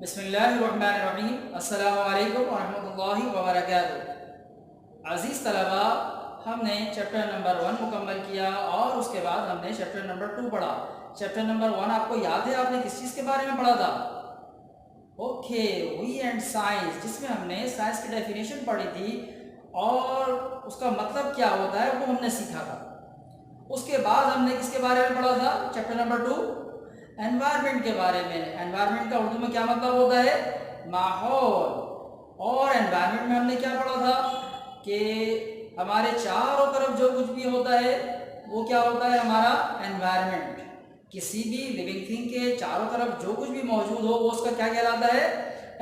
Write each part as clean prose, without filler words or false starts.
बिस्मिल्लाहिर्रहमानिर्रहीम। अस्सलामु अलैकुम वरहमतुल्लाहि वबरकातुहू। अज़ीज़ तलबा, हमने चैप्टर नंबर 1 मुकम्मल किया और उसके बाद हमने चैप्टर नंबर 2 पढ़ा। चैप्टर नंबर 1 आपको याद है आपने किस चीज़ के बारे में पढ़ा था? ओके, वी एंड साइंस, जिसमें हमने साइंस की डेफिनेशन पढ़ी थी और उसका मतलब क्या होता है वो हमने सीखा था। उसके बाद हमने किसके बारे में पढ़ा था? चैप्टर नंबर 2 एनवायरनमेंट के बारे में। एनवायरनमेंट का उर्दू में क्या मतलब होता है? माहौल। और एनवायरनमेंट में हमने क्या पढ़ा था कि हमारे चारों तरफ जो कुछ भी होता है वो क्या होता है? हमारा एनवायरनमेंट। किसी भी लिविंग थिंग के चारों तरफ जो कुछ भी मौजूद हो वो उसका क्या कहलाता है?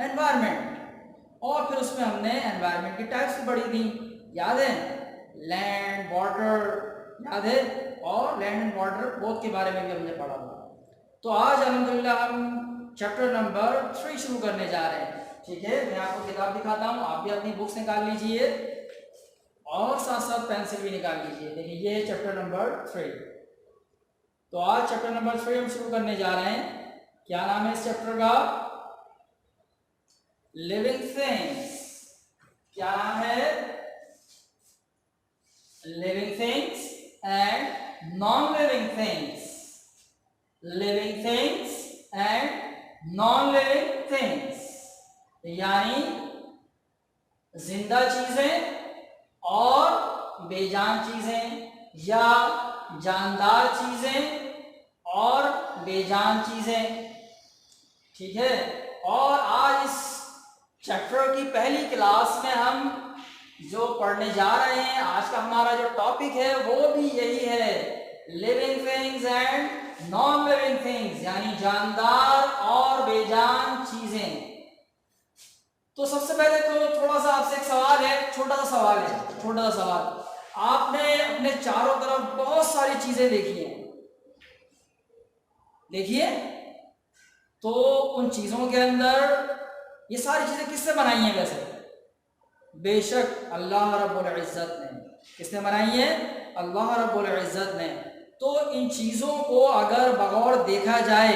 एनवायरनमेंट। और फिर उसमें हमने एनवायरनमेंट की टाइप्स भी पढ़ी थी, याद है? लैंड, वाटर, याद है? और लैंड एंड वाटर बोथ के बारे में भी हमने पढ़ा था। तो आज अल्हम्दुलिल्लाह हम चैप्टर नंबर 3 शुरू करने जा रहे हैं। ठीक है, मैं आपको किताब दिखाता हूँ, आप भी अपनी बुक्स निकाल लीजिए और साथ साथ पेंसिल भी निकाल लीजिए। देखिए, ये है चैप्टर नंबर 3। तो आज चैप्टर नंबर 3 हम शुरू करने जा रहे हैं। क्या नाम है इस चैप्टर का? Living things. क्या नाम है? Living things and non living things. Living things and non living things, यानी जिंदा चीजें और बेजान चीजें, या जानदार चीजें और बेजान चीजें। ठीक है, और आज इस चैप्टर की पहली क्लास में हम जो पढ़ने जा रहे हैं, आज का हमारा जो टॉपिक है वो भी यही है, living things and non living things, यानी जानदार और बेजान चीजें। तो सबसे पहले तो थोड़ा सा आपसे एक सवाल है, छोटा सा सवाल है, छोटा सा सवाल। आपने अपने चारों तरफ बहुत सारी चीजें देखी हैं, देखिए, तो उन चीजों के अंदर ये सारी चीजें किससे बनाई हैं? वैसे बेशक अल्लाह रब्बुल इज्जत ने। किसने बनाई है? अल्लाह रब्बुल इज्जत ने। तो इन चीज़ों को अगर बगौर देखा जाए,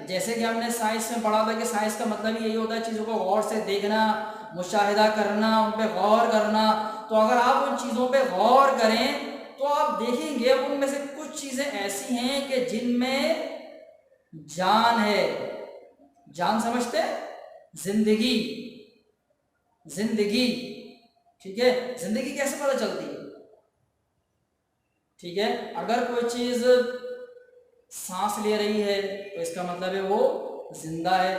जैसे कि हमने साइंस में पढ़ा था कि साइंस का मतलब ही यही होता है चीज़ों को गौर से देखना, मुशाहिदा करना, उन पर गौर करना। तो अगर आप उन चीज़ों पे गौर करें तो आप देखेंगे उनमें से कुछ चीज़ें ऐसी हैं कि जिनमें जान है। जान समझते हैं? जिंदगी, जिंदगी। ठीक है, जिंदगी कैसे पता चलती है? ठीक है, अगर कोई चीज सांस ले रही है तो इसका मतलब है वो जिंदा है,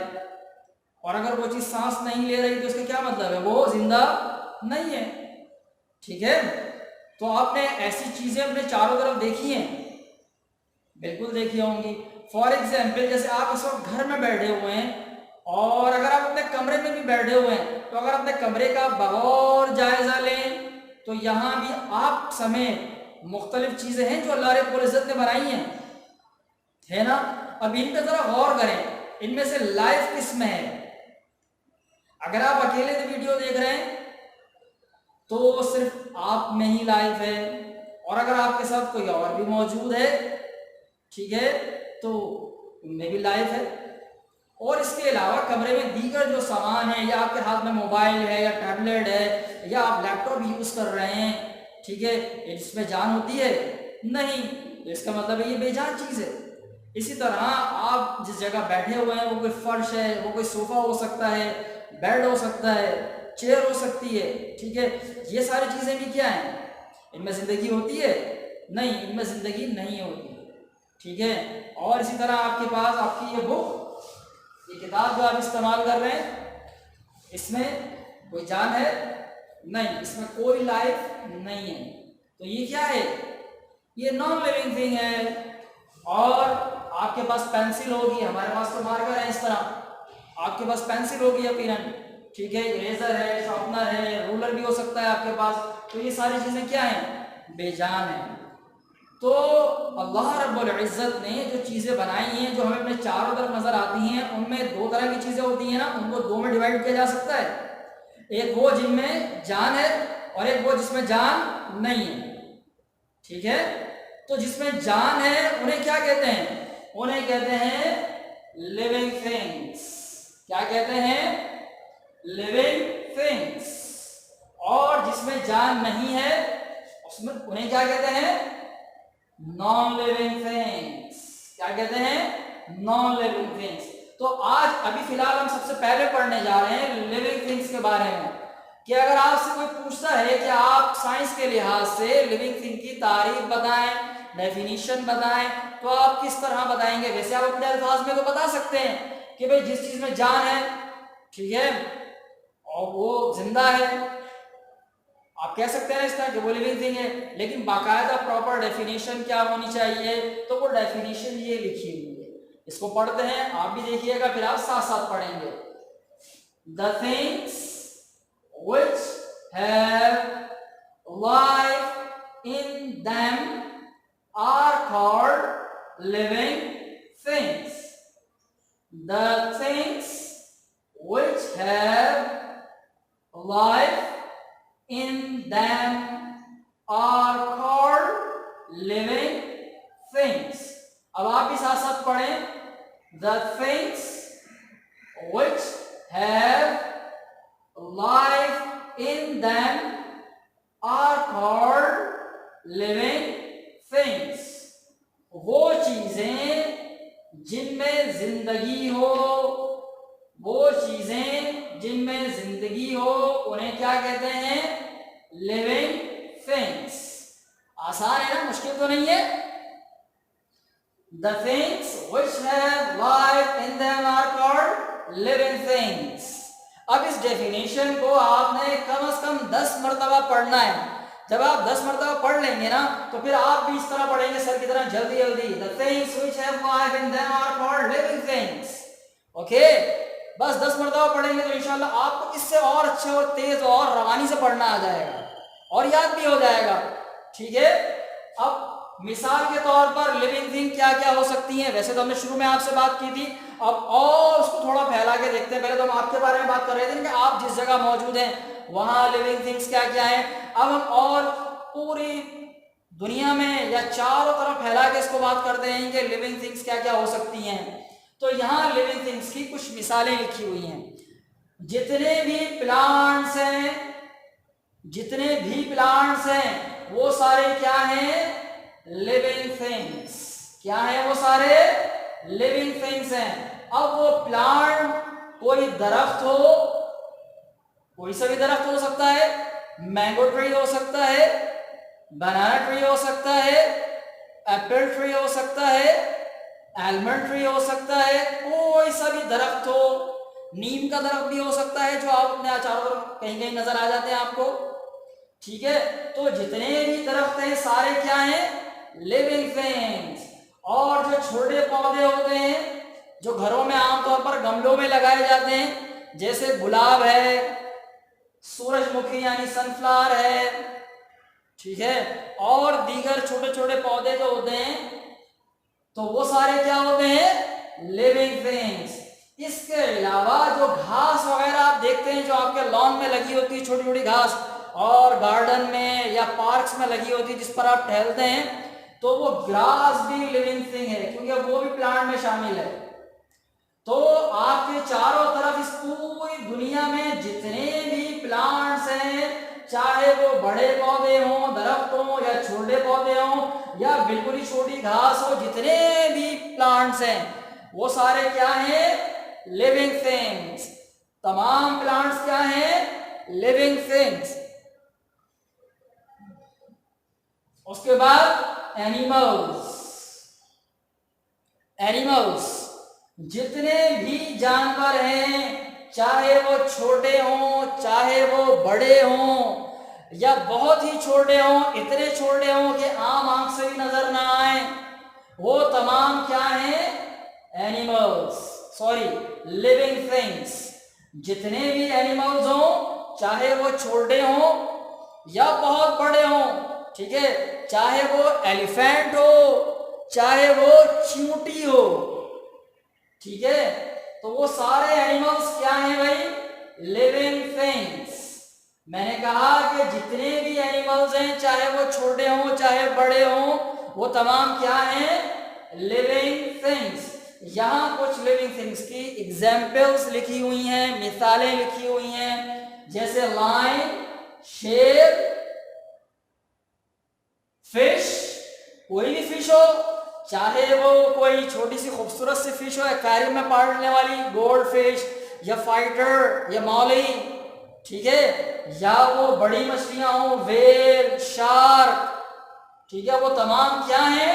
और अगर कोई चीज सांस नहीं ले रही तो इसका क्या मतलब है? वो जिंदा नहीं है। ठीक है, तो आपने ऐसी चीजें अपने चारों तरफ देखी हैं? बिल्कुल देखी होंगी। फॉर एग्जाम्पल, जैसे आप इस वक्त घर में बैठे हुए हैं और अगर आप अपने कमरे में भी बैठे हुए हैं, तो अगर अपने कमरे का बगौर जायजा लें तो यहाँ भी आप समेत मुख्तलिफ चीजें हैं जो अल्लाह रब्बुल इज्जत ने बनाई हैं, है ना? अब इन पे जरा गौर करें, इनमें से लाइफ किसमें है? अगर आप अकेले से वीडियो देख रहे हैं तो सिर्फ आप में ही लाइफ है, और अगर आपके साथ कोई और भी मौजूद है, ठीक है, तो उनमें भी लाइफ है। और इसके अलावा कमरे में दीगर जो सामान है, या आपके हाथ में मोबाइल है या टैबलेट है या आप लैपटॉप यूज कर रहे हैं, ठीक है, इसमें जान होती है? नहीं। तो इसका मतलब है ये बेजान चीज है। इसी तरह आप जिस जगह बैठे हुए हैं वो कोई फर्श है, वो कोई सोफा हो सकता है, बेड हो सकता है, चेयर हो सकती है, ठीक है, ये सारी चीजें भी क्या हैं? इनमें जिंदगी होती है? नहीं, इनमें जिंदगी नहीं होती। ठीक है, और इसी तरह आपके पास आपकी ये बुक, ये किताब जो आप इस्तेमाल कर रहे हैं, इसमें कोई जान है? नहीं, इसमें कोई लाइफ नहीं है। तो ये क्या है? ये नॉन लिविंग थिंग है। और आपके पास पेंसिल होगी, हमारे पास तो मार्कर है, इस तरह आपके पास पेंसिल होगी यकीनन, ठीक है, इरेजर है, शार्पनर है, रूलर भी हो सकता है आपके पास। तो ये सारी चीजें क्या हैं? बेजान है। तो अल्लाह रब्बुल इज्जत ने जो चीज़ें बनाई हैं, जो हमें अपने चारों तरफ नज़र आती हैं, उनमें दो तरह की चीज़ें होती हैं ना, उनको दो में डिवाइड किया जा सकता है। एक वो जिनमें जान है और एक वो जिसमें जान नहीं है। ठीक है, तो जिसमें जान है उन्हें क्या कहते हैं? उन्हें कहते हैं लिविंग थिंग्स। क्या कहते हैं? Living things. और जिसमें जान नहीं है उसमें उन्हें क्या कहते हैं? Non living things. क्या कहते हैं? Non living things. तो आज अभी फिलहाल हम सबसे पहले पढ़ने जा रहे हैं लिविंग थिंग्स के बारे में, कि अगर आपसे कोई पूछता है कि आप साइंस के लिहाज से लिविंग थिंग की तारीफ बताएं, डेफिनेशन बताएं, तो आप किस तरह बताएंगे? वैसे आप अपने अल्फाज में तो बता सकते हैं कि भाई जिस चीज में जान है, ठीक है, और वो जिंदा है, आप कह सकते हैं इस तरह कि वो लिविंग थिंग है, लेकिन बाकायदा प्रॉपर डेफिनेशन क्या होनी चाहिए? तो वो डेफिनेशन ये लिखी हुई है, इसको पढ़ते हैं, आप भी देखिएगा, फिर आप साथ साथ पढ़ेंगे। The things which have life in them are called living things. The things which have life in them are called living things. अब आप भी साथ साथ पढ़ें। The things which have life in them are called living things. वो चीजें जिनमें जिंदगी हो, वो चीजें जिनमें जिंदगी हो, उन्हें क्या कहते हैं? Living things. आसान है ना, मुश्किल तो नहीं है। The things which have life in them are called living things. अब इस डेफिनेशन को आपने कम से कम 10 मरतबा पढ़ना है। जब आप 10 मरतबा पढ़ लेंगे ना, तो फिर आप भी इस तरह पढ़ेंगे सर की तरह जल्दी जल्दी। The things which have life in them are called living things. Okay, बस 10 मरतबा पढ़ेंगे तो इंशाल्लाह आपको इससे और अच्छे और तेज और रवानी से पढ़ना आ जाएगा और याद भी हो जाएगा, ठीक है। अब मिसाल के तौर पर लिविंग थिंग क्या क्या हो सकती हैं? वैसे तो हमने शुरू में आपसे बात की थी, अब और उसको थोड़ा फैला के देखते हैं। पहले तो हम आपके बारे में बात कर रहे थे कि आप जिस जगह मौजूद हैं वहां लिविंग थिंग्स क्या क्या हैं। अब हम और पूरी दुनिया में या चारों तरफ फैला के इसको बात करते हैं कि लिविंग थिंग्स क्या क्या हो सकती हैं। तो यहाँ लिविंग थिंग्स की कुछ मिसालें लिखी हुई हैं। जितने भी प्लांट्स हैं, जितने भी प्लांट्स हैं, वो सारे क्या हैं? Living things. क्या है? वो सारे लिविंग थिंग्स हैं। अब वो प्लांट कोई दरख्त हो, कोई सा भी दरख्त हो सकता है, मैंगो ट्री हो सकता है, बनाना ट्री हो सकता है, एप्पल ट्री हो सकता है, आलमंड ट्री हो सकता है, कोई सा भी दरख्त हो, नीम का दरख्त भी हो सकता है जो आप अपने चारों तरफ कहीं कहीं नजर आ जाते हैं आपको, ठीक है। तो जितने भी दरख्त हैं सारे क्या हैं? Living things. और जो छोटे पौधे होते हैं जो घरों में आमतौर पर गमलों में लगाए जाते हैं, जैसे गुलाब है, सूरजमुखी यानी सनफ्लावर है, ठीक है, और दीगर छोटे छोटे पौधे जो होते हैं, तो वो सारे क्या होते हैं? Living things. इसके अलावा जो घास वगैरह आप देखते हैं जो आपके लॉन में लगी होती है, छोटी छोटी घास, और गार्डन में या पार्क्स में लगी होती है जिस पर आप टहलते हैं, तो वो ग्रास भी लिविंग थिंग है क्योंकि वो भी प्लांट में शामिल है। तो आपके चारों तरफ इस पूरी दुनिया में जितने भी प्लांट्स हैं, चाहे वो बड़े पौधे हों, दरख्त हों, या छोटे पौधे हों, या बिल्कुल ही छोटी घास हो, जितने भी प्लांट्स हैं वो सारे क्या हैं? Living things. तमाम प्लांट्स क्या हैं? Living things. उसके बाद एनिमल्स। एनिमल्स, जितने भी जानवर हैं, चाहे वो छोटे हों, चाहे वो बड़े हों, या बहुत ही छोटे हों, इतने छोटे हों कि आम आंख से भी नजर ना आए, वो तमाम क्या हैं? Animals, sorry, living things. जितने भी एनिमल्स हों, चाहे वो छोटे हों या बहुत बड़े हों, ठीक है, चाहे वो एलिफेंट हो, चाहे वो चींटी हो, ठीक है, तो वो सारे एनिमल्स क्या हैं भाई? Living things. मैंने कहा कि जितने भी एनिमल्स हैं, चाहे वो छोटे हों चाहे बड़े हों, वो तमाम क्या हैं? Living things. यहाँ कुछ लिविंग थिंग्स की एग्जाम्पल्स लिखी हुई हैं, मिसालें लिखी हुई हैं, जैसे लायन, शेर, फिश, कोई भी फिश हो, चाहे वो कोई छोटी सी खूबसूरत सी फिश हो, एक्वेरियम में पालने वाली गोल्ड फिश या फाइटर या मौली, ठीक है, या वो बड़ी मछलियां हो, वेल, शार्क, ठीक है, वो तमाम क्या है,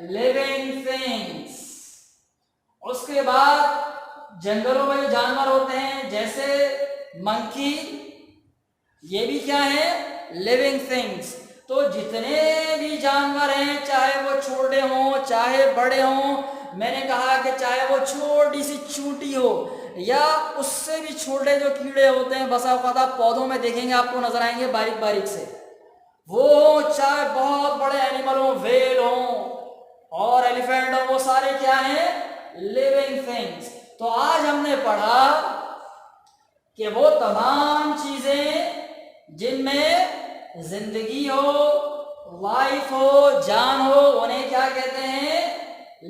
लिविंग थिंग्स। उसके बाद जंगलों में जो जानवर होते हैं जैसे मंकी, ये भी क्या है, लिविंग थिंग्स। तो जितने भी जानवर हैं, चाहे वो छोटे हों चाहे बड़े हों, मैंने कहा कि चाहे वो छोटी सी चूंटी हो या उससे भी छोटे जो कीड़े होते हैं, बसा औकात पौधों में देखेंगे आपको नजर आएंगे बारीक बारीक से, वो चाहे बहुत बड़े एनिमल हो, वेल हो और एलिफेंट हो, वो सारे क्या हैं, लिविंग थिंग्स। तो आज हमने पढ़ा कि वो तमाम चीजें जिनमें जिंदगी हो, लाइफ हो, जान हो, उन्हें क्या कहते हैं,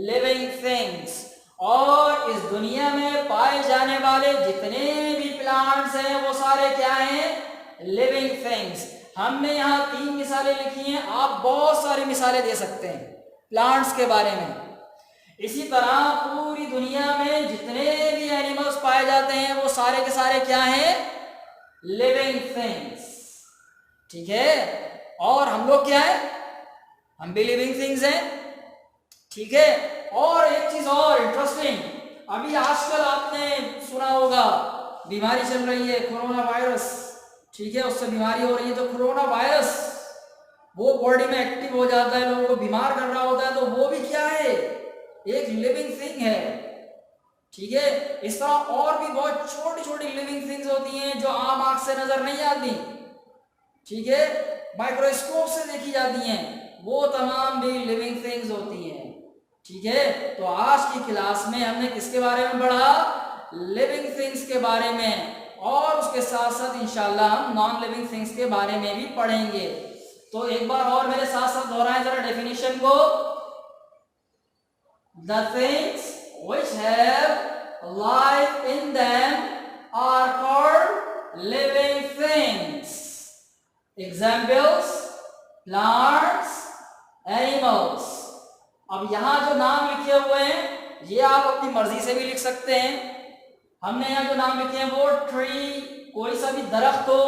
लिविंग थिंग्स। और इस दुनिया में पाए जाने वाले जितने भी प्लांट्स हैं वो सारे क्या हैं, लिविंग थिंग्स। हमने यहाँ 3 मिसालें लिखी हैं, आप बहुत सारी मिसालें दे सकते हैं प्लांट्स के बारे में। इसी तरह पूरी दुनिया में जितने भी एनिमल्स पाए जाते हैं वो सारे के सारे क्या हैं, लिविंग थिंग्स, ठीक है। और हम लोग क्या है, हम भी लिविंग थिंग्स हैं, ठीक है। और एक चीज और इंटरेस्टिंग, अभी आजकल आपने सुना होगा बीमारी चल रही है कोरोना वायरस, ठीक है, उससे बीमारी हो रही है। तो कोरोना वायरस वो बॉडी में एक्टिव हो जाता है, लोगों को बीमार कर रहा होता है, तो वो भी क्या है, एक लिविंग थिंग है, ठीक है। इस तरह और भी बहुत छोटी छोटी लिविंग थिंग्स होती हैं जो आम आंख से नजर नहीं आती, ठीक है, माइक्रोस्कोप से देखी जाती हैं, वो तमाम भी लिविंग थिंग्स होती हैं, ठीक है। तो आज की क्लास में हमने किसके बारे में पढ़ा, लिविंग थिंग्स के बारे में, और उसके साथ साथ इंशाल्लाह हम नॉन लिविंग थिंग्स के बारे में भी पढ़ेंगे। तो एक बार और मेरे साथ साथ दोहराएं जरा डेफिनेशन को। The things which have life in them are called living things. Examples, plants, animals. अब यहाँ जो नाम लिखे हुए हैं ये आप अपनी मर्जी से भी लिख सकते हैं। हमने यहाँ जो नाम लिखे हैं वो ट्री, कोई सा भी दरख्त हो,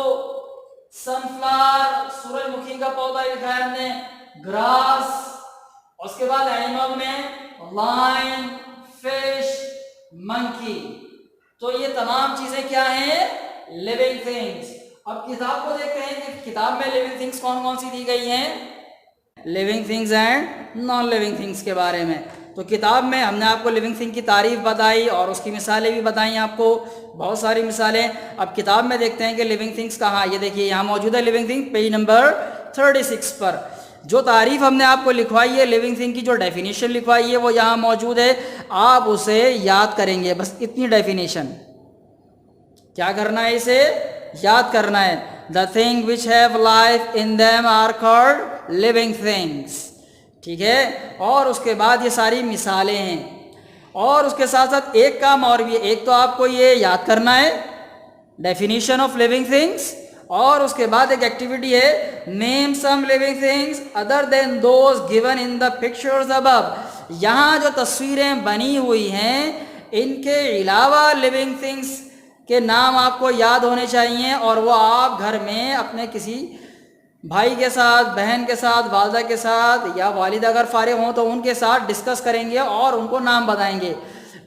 सनफ्लावर, सूरजमुखी का पौधा लिखा है हमने, ग्रास, उसके बाद एनिमल में लायन, फिश, मंकी। तो ये तमाम चीजें क्या हैं, लिविंग थिंग्स। अब किताब को देखते हैं कि किताब में लिविंग थिंग्स कौन कौन सी दी गई हैं, living things and non living things के बारे में। तो किताब में हमने आपको लिविंग थिंग की तारीफ बताई और उसकी मिसालें भी बताई आपको, बहुत सारी मिसालें। अब किताब में देखते हैं कि लिविंग थिंग्स कहाँ, ये देखिए यहाँ मौजूद है लिविंग थिंग, पेज नंबर 36 पर जो तारीफ हमने आपको लिखवाई है, लिविंग थिंग की जो डेफिनेशन लिखवाई है वो यहाँ मौजूद है, आप उसे याद करेंगे, बस इतनी डेफिनेशन। क्या करना है, इसे याद करना है। The thing which have life in them are called living things, ठीक है। और उसके बाद ये सारी मिसालें हैं, और उसके साथ साथ एक काम और भी है, एक तो आपको ये याद करना है डेफिनेशन ऑफ लिविंग थिंग्स, और उसके बाद एक एक्टिविटी है, name some living things other than those given in the pictures above. यहाँ जो तस्वीरें बनी हुई हैं इनके अलावा लिविंग थिंग्स के नाम आपको याद होने चाहिए, और वो आप घर में अपने किसी भाई के साथ, बहन के साथ, वालिदा के साथ, या वालिदा अगर फारिग हों तो उनके साथ डिस्कस करेंगे और उनको नाम बताएंगे।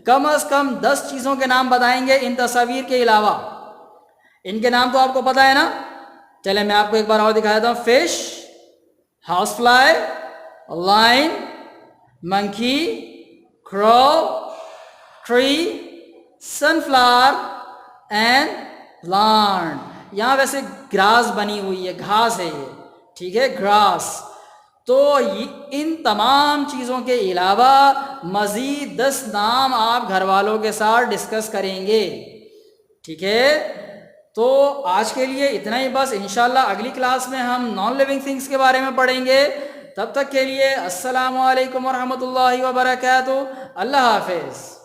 कम से कम 10 चीज़ों के नाम बताएंगे इन तस्वीर के अलावा। इनके नाम तो आपको पता है ना, चले मैं आपको एक बार और दिखा देता हूँ। Fish, house fly, line, monkey, crow, tree, sunflower and plant. यहाँ वैसे ग्रास बनी हुई है, घास है ये, ठीक है, ग्रास। तो इन तमाम चीज़ों के अलावा मज़ीद 10 नाम आप घर वालों के साथ डिस्कस करेंगे, ठीक है। तो आज के लिए इतना ही बस। इंशाल्लाह अगली क्लास में हम नॉन लिविंग थिंग्स के बारे में पढ़ेंगे। तब तक के लिए अस्सलामु अलैकुम वरहमतुल्लाहि वबरकातुहू। अल्लाह हाफिज़।